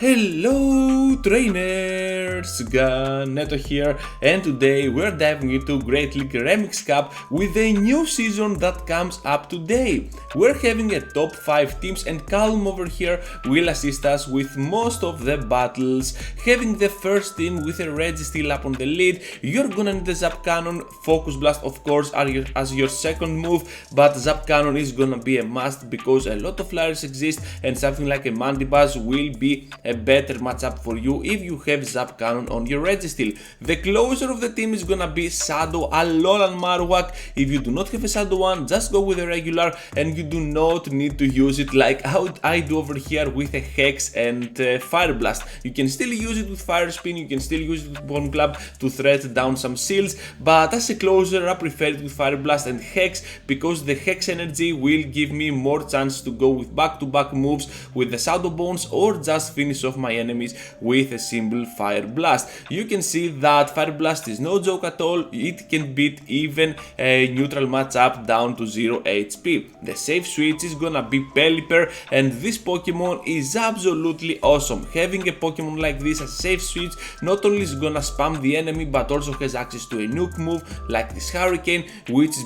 Hello trainers, Neto here, and today we're diving into Great League Remix Cup with a new season that comes up today. We're having a top 5 teams and Calm over here will assist us with most of the battles. Having the first team with a Registeel up on the lead, you're gonna need the Zap Cannon, Focus Blast of course as your second move, but Zap Cannon is gonna be a must because a lot of flyers exist and something like a Mandibuzz will be a better matchup for you if you have Zap Cannon on your Registeel. The closer of the team is gonna be Shadow Alolan Marowak. If you do not have a Shadow one, just go with a regular and you do not need to use it like how I do over here with a Hex and Fire Blast. You can still use it with Fire Spin, you can still use it with Bone Club to thread down some shields, but as a closer I prefer it with Fire Blast and Hex because the Hex energy will give me more chance to go with back-to-back moves with the Shadow Bones or just finish off my enemies with a simple Fire Blast. You can see that Fire Blast is no joke at all, it can beat even a neutral matchup down to 0 HP. The safe switch is gonna be Pelipper and this Pokemon is absolutely awesome. Having a Pokemon like this as a safe switch not only is gonna spam the enemy but also has access to a nuke move like this Hurricane which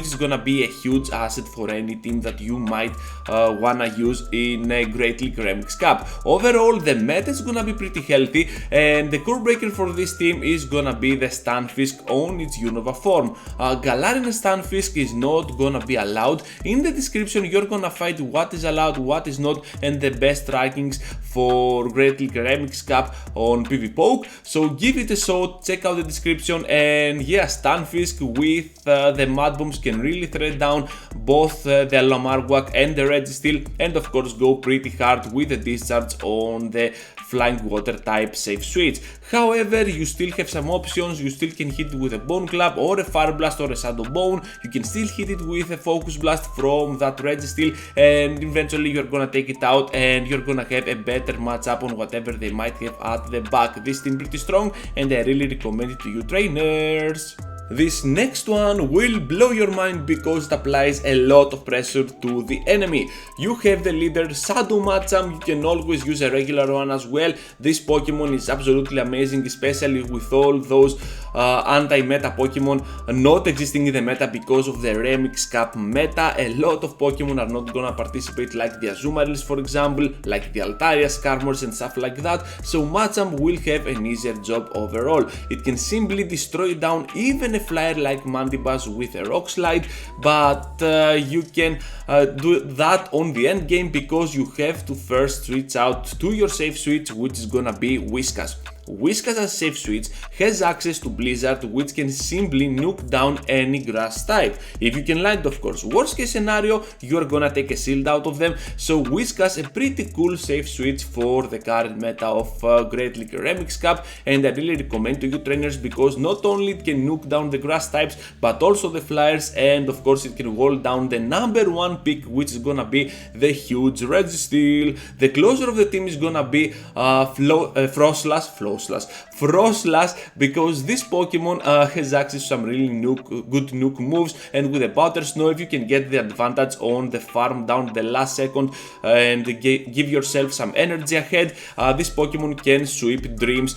is gonna be a huge asset for any team that you might wanna use in a Great League Remix Cup. Overall the meta is gonna be pretty healthy and the core breaker for this team is gonna be the Stunfisk on its Unova form. Galarian Stunfisk is not gonna be allowed. In the description you're gonna find what is allowed, what is not and the best rankings for Great League Remix Cup on PvPoke, so give it a shot, check out the description. And yeah, Stunfisk with the Mud Bombs can really thread down both the Alolan Marowak and the Registeel, and of course go pretty hard with the discharge on the Flying Water type safe switch. However, you still have some options. You still can hit it with a Bone Club or a Fire Blast or a Shadow Bone. You can still hit it with a Focus Blast from that Registeel and eventually you're gonna take it out and you're gonna have a better matchup on whatever they might have at the back. This team pretty strong and I really recommend it to you trainers. This next one will blow your mind because it applies a lot of pressure to the enemy. You have the leader Shadow Machamp, you can always use a regular one as well. This Pokemon is absolutely amazing, especially with all those anti-meta Pokemon not existing in the meta because of the Remix Cup meta. A lot of Pokemon are not gonna participate like the Azumarill for example, like the Altaria, Skarmory and stuff like that, so Machamp will have an easier job overall. It can simply destroy down even a flyer like Mandibuzz with a Rock Slide, but you can do that on the end game because you have to first switch out to your safe switch, which is gonna be Whiskas. Whiskas as safe switch has access to Blizzard which can simply nuke down any grass type. If you can land of course. Worst case scenario you are gonna take a shield out of them, so Whiskas a pretty cool safe switch for the current meta of Great League Remix Cup, and I really recommend to you trainers because not only it can nuke down the grass types but also the flyers, and of course it can hold down the number 1 pick which is gonna be the huge Registeel. The closer of the team is gonna be Frostlass because this Pokemon has access to some really good nuke moves, and with a Powder Snow if you can get the advantage on the farm down the last second and give yourself some energy ahead, this Pokemon can sweep dreams.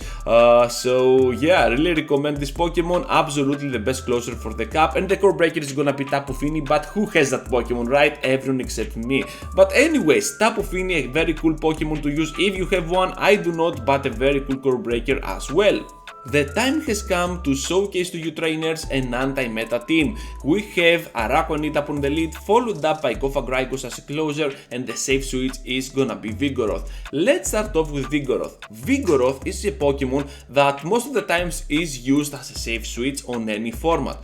So yeah, I really recommend this Pokemon, absolutely the best closer for the cup. And the core breaker is gonna be Tapu Fini, but who has that Pokemon, right? Everyone except me. But anyways, Tapu Fini, a very cool Pokemon to use if you have one. I do not, but a very cool core breaker as well. The time has come to showcase to you trainers an anti-meta team. We have Araquanid up on the lead, followed up by Gofagrigus as a closer, and the safe switch is gonna be Vigoroth. Let's start off with Vigoroth. Vigoroth is a Pokemon that most of the times is used as a safe switch on any format.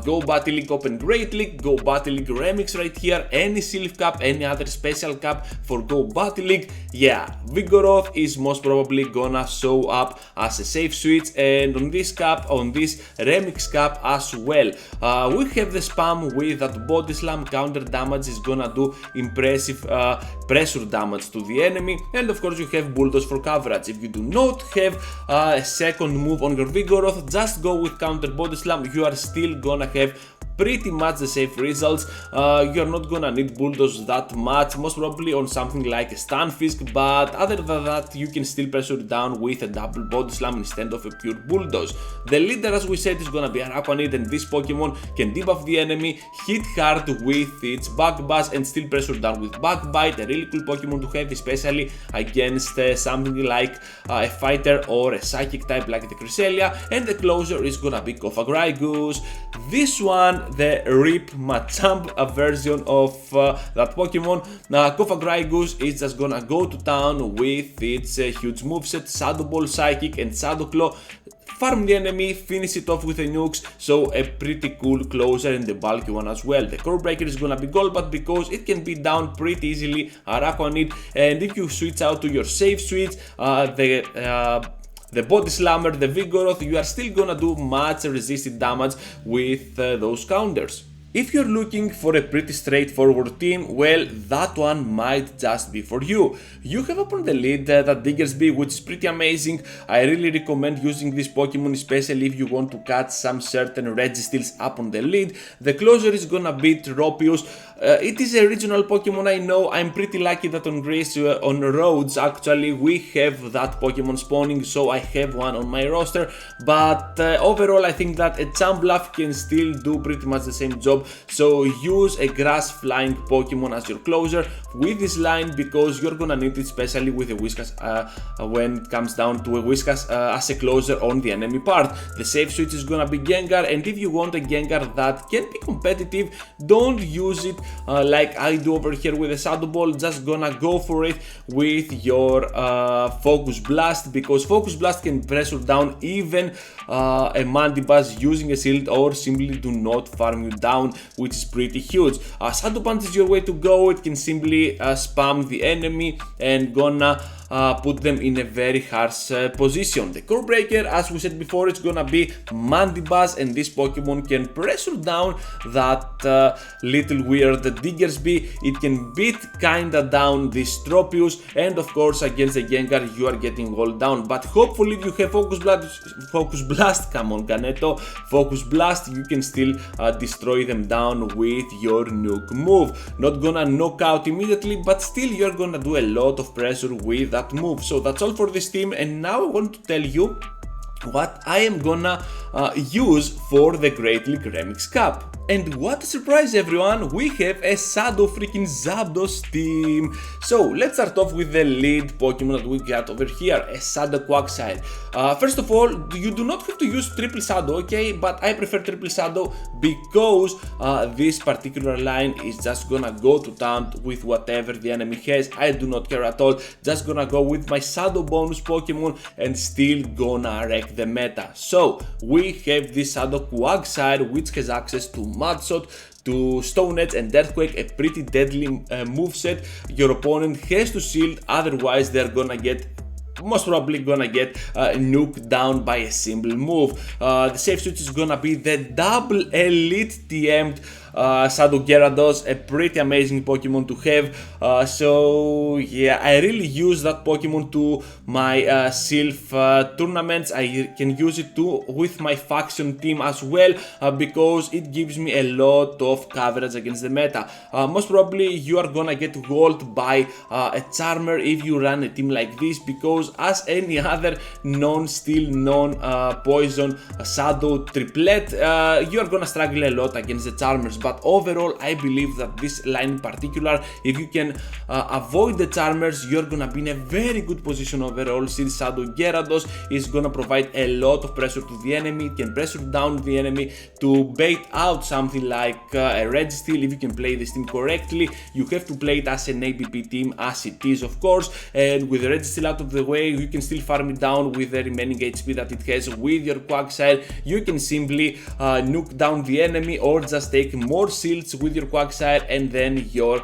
Go Battle League Open Great League, Go Battle League Remix right here, any Silph Cup, any other special cup for Go Battle League. Yeah, Vigoroth is most probably gonna show up as a safe switch, and on this cup, on this Remix Cup as well. We have the spam with that Body Slam, counter damage is gonna do impressive pressure damage to the enemy, and of course you have Bulldoze for coverage. If you do not have a second move on your Vigoroth, just go with counter Body Slam, you are still gonna have pretty much the same results. You're not gonna need Bulldoze that much, most probably on something like a Stunfisk, but other than that you can still pressure it down with a double Body Slam instead of a pure Bulldoze. The leader, as we said, is gonna be Araquanid, and this Pokemon can debuff the enemy, hit hard with its Back Bash and still pressure down with Backbite, a really cool Pokemon to have, especially against something like a fighter or a psychic type like the Cresselia, and the closer is gonna be Cofagrigus. This one, the Rip Machamp version of that Pokemon. Cofagrigus is just gonna go to town with its huge moveset, Shadow Ball, Psychic and Shadow Claw. Farm the enemy, finish it off with a nukes, so a pretty cool closer and the bulky one as well. The Core Breaker is gonna be Golbat because it can be down pretty easily, Araquanid, and if you switch out to your safe switch, the Body Slammer, the Vigoroth, you are still gonna do much resisted damage with those counters. If you're looking for a pretty straightforward team, well, that one might just be for you. You have up on the lead that Diggersby, which is pretty amazing. I really recommend using this Pokemon, especially if you want to catch some certain Registeels up on the lead. The closer is gonna be Tropius. It is a regional Pokemon, I know. I'm pretty lucky that on Greece, on Rhodes, actually, we have that Pokemon spawning, so I have one on my roster. But overall, I think that a Chamblaf can still do pretty much the same job. So use a grass flying Pokemon as your closer with this line, because you're gonna need it, especially with a Whiskas when it comes down to a Whiskas as a closer on the enemy part. The safe switch is gonna be Gengar, and if you want a Gengar that can be competitive, don't use it like I do over here with a Shadow Ball. Just gonna go for it with your Focus Blast, because Focus Blast can pressure down even a Mandibuzz using a shield, or simply do not farm you down, which is pretty huge. Shadow Punch is your way to go. It can simply spam the enemy and gonna put them in a very harsh position. The Core Breaker, as we said before, it's gonna be Mandibuzz, and this Pokemon can pressure down that little weird Diggersby. It can beat kinda down this Tropius, and of course against the Gengar you are getting all down. But hopefully if you have Focus Blast, come on Ganeto, Focus Blast, you can still destroy them down with your nuke move. Not gonna knock out immediately, but still you're gonna do a lot of pressure with that move. So that's all for this team, and now I want to tell you what I am gonna use for the Great League Remix Cup. And what a surprise everyone, we have a Shadow freaking Zapdos team. So let's start off with the lead Pokemon that we got over here, a Shadow Quagsire. First of all, you do not have to use Triple Shadow, okay, but I prefer Triple Shadow because this particular line is just gonna go to town with whatever the enemy has. I do not care at all, just gonna go with my Shadow bonus Pokemon and still gonna wreck the meta. So we have this Shadow Quagsire, which has access to Mudshot, to Stone Edge and Earthquake, a pretty deadly moveset. Your opponent has to shield, otherwise they're gonna get most probably gonna get nuked down by a simple move. The safe switch is gonna be the double Elite TM'd Shadow Gyarados, a pretty amazing Pokemon to have. So yeah, I really use that Pokemon to my Sylph tournaments. I can use it too with my faction team as well, because it gives me a lot of coverage against the meta. Most probably you are gonna get walled by a Charmer if you run a team like this, because as any other non-steel, non-poison Shadow triplet, you are gonna struggle a lot against the Charmers. But overall, I believe that this line in particular, if you can avoid the Charmers, you're gonna be in a very good position overall, since Shadow Gyarados is gonna provide a lot of pressure to the enemy. It can pressure down the enemy to bait out something like a Registeel. If you can play this team correctly, you have to play it as an ABP team, as it is of course, and with the Registeel out of the way, you can still farm it down with the remaining HP that it has. With your Quagsire, you can simply nuke down the enemy or just take more shields with your Quagsire, and then your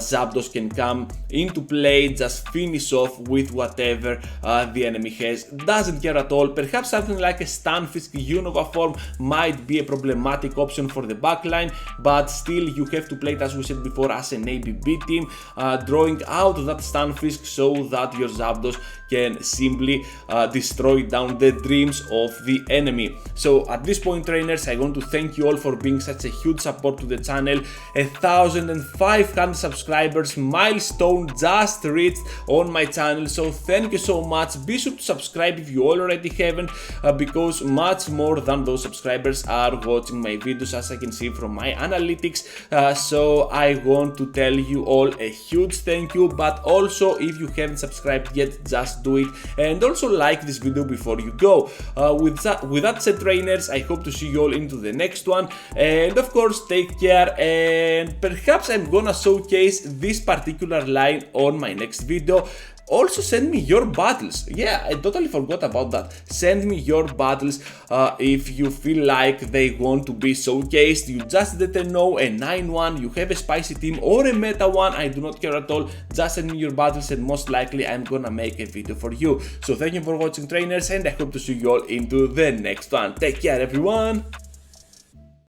Zapdos can come into play, just finish off with whatever the enemy has. Doesn't care at all. Perhaps something like a Stunfisk Unova form might be a problematic option for the backline, but still you have to play it, as we said before, as an ABB team, drawing out that Stunfisk so that your Zapdos can simply destroy down the dreams of the enemy. So at this point, trainers, I want to thank you all for being such a huge support to the channel. 1,500 subscribers milestone just reached on my channel, so thank you so much. Be sure to subscribe if you already haven't, because much more than those subscribers are watching my videos, as I can see from my analytics. So I want to tell you all a huge thank you, but also if you haven't subscribed yet, just do it, and also like this video before you go. With that said, trainers, I hope to see you all into the next one, and of course take care, and perhaps I'm gonna showcase this particular line on my next video. Also send me your battles. Yeah, I totally forgot about that. Send me your battles if you feel like they want to be showcased. You just didn't know a 9-1, you have a spicy team or a meta one, I do not care at all. Just send me your battles and most likely I'm gonna make a video for you. So thank you for watching, trainers, and I hope to see you all into the next one. Take care, everyone.